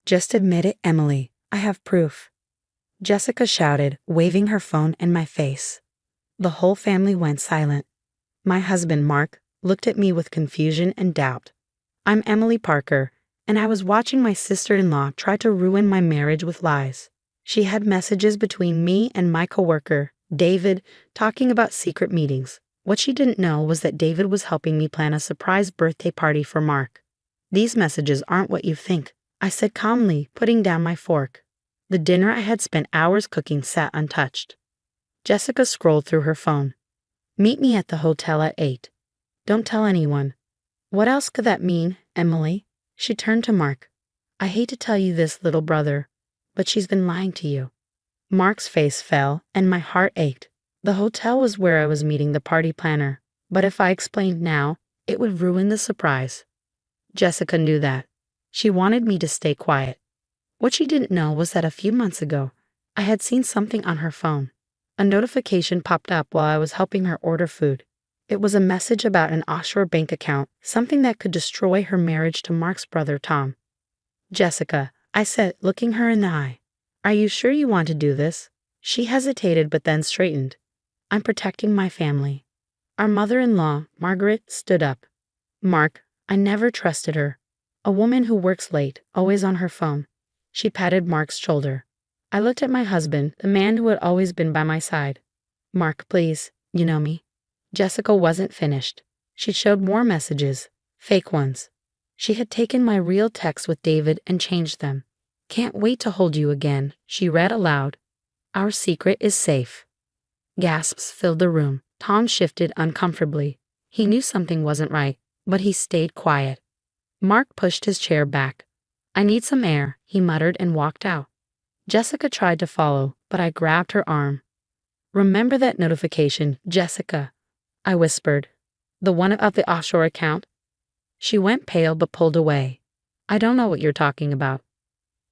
Just admit it, Emily. I have proof. Jessica shouted, waving her phone in my face. The whole family went silent. My husband, Mark, looked at me with confusion and doubt. I'm Emily Parker, and I was watching my sister-in-law try to ruin my marriage with lies. She had messages between me and my coworker, David, talking about secret meetings. What she didn't know was that David was helping me plan a surprise birthday party for Mark. These messages aren't what you think, I said calmly, putting down my fork. The dinner I had spent hours cooking sat untouched. Jessica scrolled through her phone. Meet me at the hotel at 8. Don't tell anyone. What else could that mean, Emily? She turned to Mark. I hate to tell you this, little brother, but she's been lying to you. Mark's face fell, and my heart ached. The hotel was where I was meeting the party planner, but if I explained now, it would ruin the surprise. Jessica knew that. She wanted me to stay quiet. What she didn't know was that a few months ago, I had seen something on her phone. A notification popped up while I was helping her order food. It was a message about an offshore bank account, something that could destroy her marriage to Mark's brother, Tom. Jessica, I said, looking her in the eye. Are you sure you want to do this? She hesitated but then straightened. I'm protecting my family. Our mother-in-law, Margaret, stood up. Mark, I never trusted her. A woman who works late, always on her phone. She patted Mark's shoulder. I looked at my husband, the man who had always been by my side. Mark, please, you know me. Jessica wasn't finished. She showed more messages, fake ones. She had taken my real texts with David and changed them. Can't wait to hold you again, she read aloud. Our secret is safe. Gasps filled the room. Tom shifted uncomfortably. He knew something wasn't right, but he stayed quiet. Mark pushed his chair back. I need some air, he muttered and walked out. Jessica tried to follow, but I grabbed her arm. Remember that notification, Jessica, I whispered. The one of the offshore account? She went pale but pulled away. I don't know what you're talking about.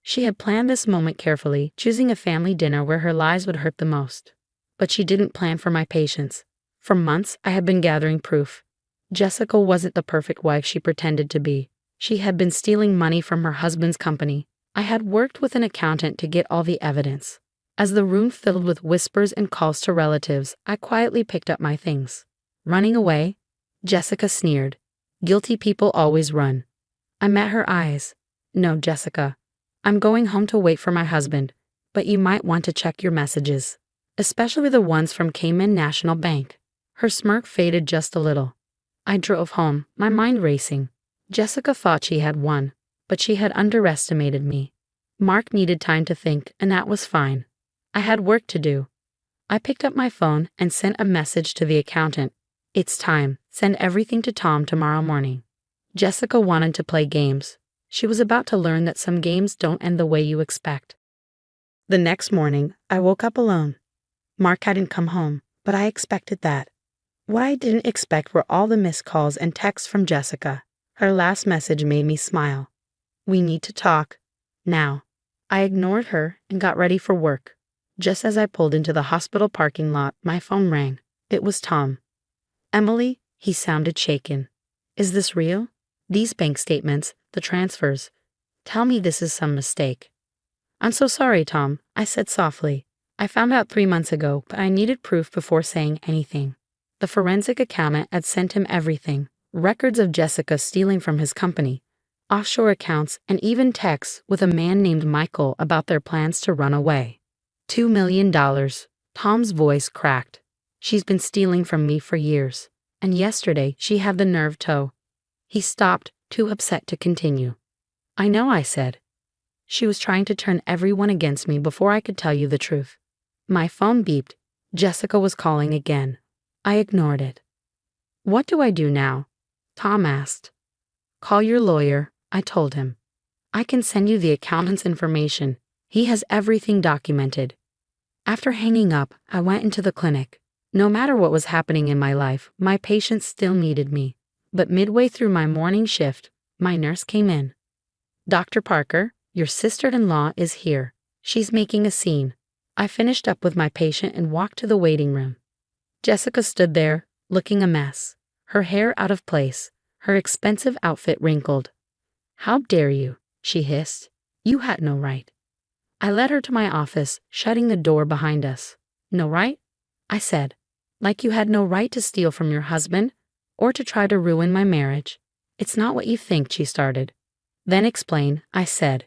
She had planned this moment carefully, choosing a family dinner where her lies would hurt the most. But she didn't plan for my patience. For months, I had been gathering proof. Jessica wasn't the perfect wife she pretended to be. She had been stealing money from her husband's company. I had worked with an accountant to get all the evidence. As the room filled with whispers and calls to relatives, I quietly picked up my things. Running away? Jessica sneered. Guilty people always run. I met her eyes. No, Jessica. I'm going home to wait for my husband, but you might want to check your messages, especially the ones from Cayman National Bank. Her smirk faded just a little. I drove home, my mind racing. Jessica thought she had won, but she had underestimated me. Mark needed time to think, and that was fine. I had work to do. I picked up my phone and sent a message to the accountant. It's time. Send everything to Tom tomorrow morning. Jessica wanted to play games. She was about to learn that some games don't end the way you expect. The next morning, I woke up alone. Mark hadn't come home, but I expected that. What I didn't expect were all the missed calls and texts from Jessica. Her last message made me smile. We need to talk. Now. I ignored her and got ready for work. Just as I pulled into the hospital parking lot, my phone rang. It was Tom. Emily, he sounded shaken. Is this real? These bank statements, the transfers. Tell me this is some mistake. I'm so sorry, Tom, I said softly. I found out 3 months ago, but I needed proof before saying anything. The forensic accountant had sent him everything. Records of Jessica stealing from his company, offshore accounts, and even texts with a man named Michael about their plans to run away. $2 million. Tom's voice cracked. She's been stealing from me for years, and yesterday she had the nerve to. He stopped, too upset to continue. I know, I said. She was trying to turn everyone against me before I could tell you the truth. My phone beeped. Jessica was calling again. I ignored it. What do I do now? Tom asked. Call your lawyer, I told him. I can send you the accountant's information. He has everything documented. After hanging up, I went into the clinic. No matter what was happening in my life, my patients still needed me. But midway through my morning shift, my nurse came in. Dr. Parker, your sister-in-law is here. She's making a scene. I finished up with my patient and walked to the waiting room. Jessica stood there, looking a mess. Her hair out of place, her expensive outfit wrinkled. How dare you, she hissed. You had no right. I led her to my office, shutting the door behind us. No right? I said. Like you had no right to steal from your husband, or to try to ruin my marriage. It's not what you think, she started. Then explain, I said.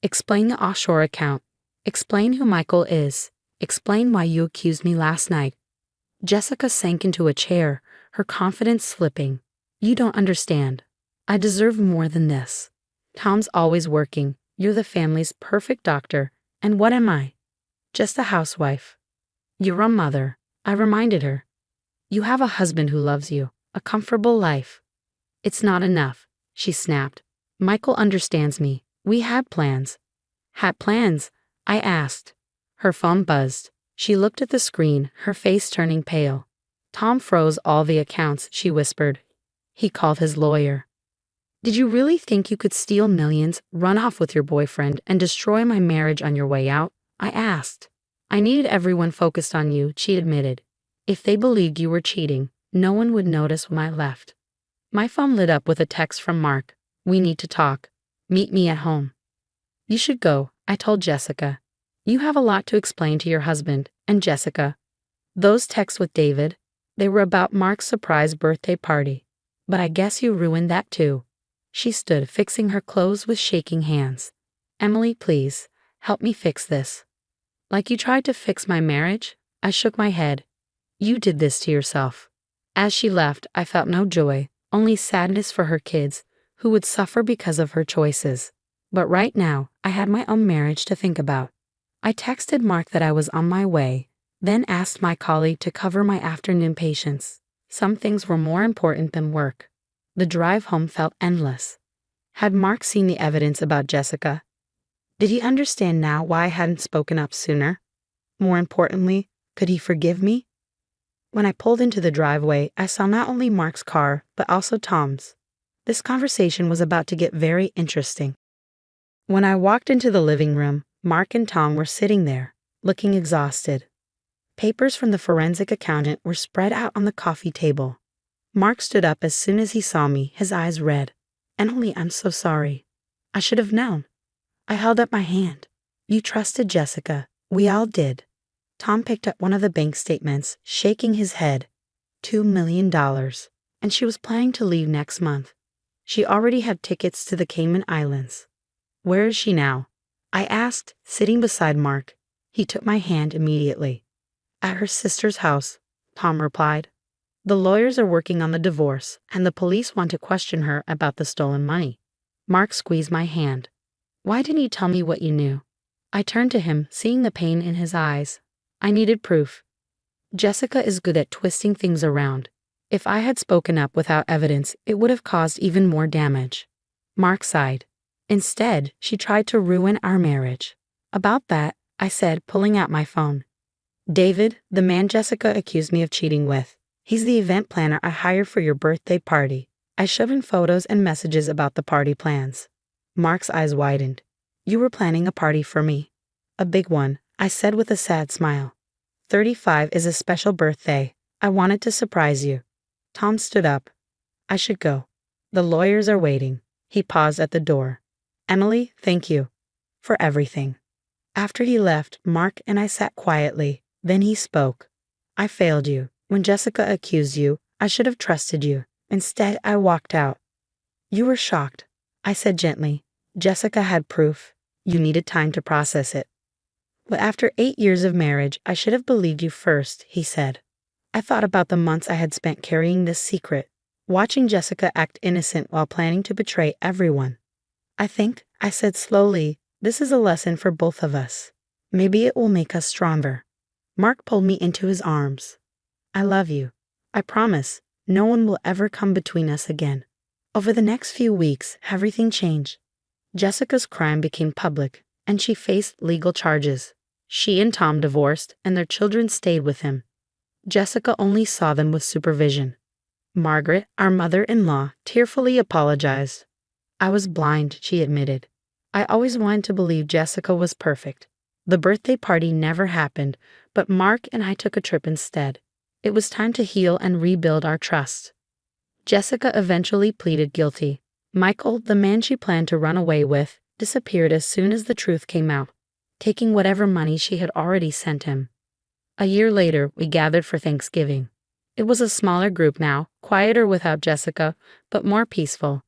Explain the offshore account. Explain who Michael is. Explain why you accused me last night. Jessica sank into a chair, her confidence slipping. You don't understand. I deserve more than this. Tom's always working. You're the family's perfect doctor. And what am I? Just a housewife. You're a mother, I reminded her. You have a husband who loves you, a comfortable life. It's not enough, she snapped. Michael understands me. We had plans. Had plans? I asked. Her phone buzzed. She looked at the screen, her face turning pale. Tom froze all the accounts, she whispered. He called his lawyer. Did you really think you could steal millions, run off with your boyfriend, and destroy my marriage on your way out? I asked. I needed everyone focused on you, she admitted. If they believed you were cheating, no one would notice when I left. My phone lit up with a text from Mark. We need to talk. Meet me at home. You should go, I told Jessica. You have a lot to explain to your husband, and Jessica. Those texts with David, they were about Mark's surprise birthday party. But I guess you ruined that too. She stood fixing her clothes with shaking hands. Emily, please, help me fix this. Like you tried to fix my marriage? I shook my head. You did this to yourself. As she left, I felt no joy, only sadness for her kids, who would suffer because of her choices. But right now, I had my own marriage to think about. I texted Mark that I was on my way, then asked my colleague to cover my afternoon patients. Some things were more important than work. The drive home felt endless. Had Mark seen the evidence about Jessica? Did he understand now why I hadn't spoken up sooner? More importantly, could he forgive me? When I pulled into the driveway, I saw not only Mark's car, but also Tom's. This conversation was about to get very interesting. When I walked into the living room, Mark and Tom were sitting there, looking exhausted. Papers from the forensic accountant were spread out on the coffee table. Mark stood up as soon as he saw me, his eyes red. Emily, I'm so sorry. I should have known. I held up my hand. You trusted Jessica. We all did. Tom picked up one of the bank statements, shaking his head. $2 million. And she was planning to leave next month. She already had tickets to the Cayman Islands. Where is she now? I asked, sitting beside Mark. He took my hand immediately. At her sister's house, Tom replied. The lawyers are working on the divorce, and the police want to question her about the stolen money. Mark squeezed my hand. Why didn't you tell me what you knew? I turned to him, seeing the pain in his eyes. I needed proof. Jessica is good at twisting things around. If I had spoken up without evidence, it would have caused even more damage. Mark sighed. Instead, she tried to ruin our marriage. About that, I said, pulling out my phone. David, the man Jessica accused me of cheating with. He's the event planner I hired for your birthday party. I showed him photos and messages about the party plans. Mark's eyes widened. You were planning a party for me. A big one, I said with a sad smile. 35 is a special birthday. I wanted to surprise you. Tom stood up. I should go. The lawyers are waiting. He paused at the door. Emily, thank you. For everything. After he left, Mark and I sat quietly. Then he spoke. I failed you. When Jessica accused you, I should have trusted you. Instead, I walked out. You were shocked. I said gently. Jessica had proof. You needed time to process it. But after 8 years of marriage, I should have believed you first, he said. I thought about the months I had spent carrying this secret, watching Jessica act innocent while planning to betray everyone. I think, I said slowly, this is a lesson for both of us. Maybe it will make us stronger. Mark pulled me into his arms. I love you. I promise, no one will ever come between us again. Over the next few weeks, everything changed. Jessica's crime became public, and she faced legal charges. She and Tom divorced, and their children stayed with him. Jessica only saw them with supervision. Margaret, our mother-in-law, tearfully apologized. I was blind, she admitted. I always wanted to believe Jessica was perfect. The birthday party never happened, but Mark and I took a trip instead. It was time to heal and rebuild our trust. Jessica eventually pleaded guilty. Michael, the man she planned to run away with, disappeared as soon as the truth came out, taking whatever money she had already sent him. A year later, we gathered for Thanksgiving. It was a smaller group now, quieter without Jessica, but more peaceful.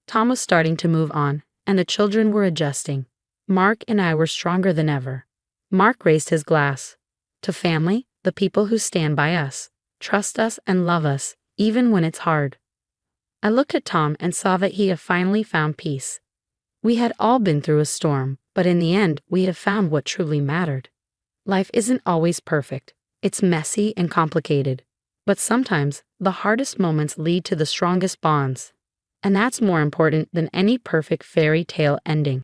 Tom was starting to move on, and the children were adjusting. Mark and I were stronger than ever. Mark raised his glass. To family, the people who stand by us, trust us and love us, even when it's hard. I looked at Tom and saw that he had finally found peace. We had all been through a storm, but in the end, we had found what truly mattered. Life isn't always perfect. It's messy and complicated. But sometimes, the hardest moments lead to the strongest bonds. And that's more important than any perfect fairy tale ending.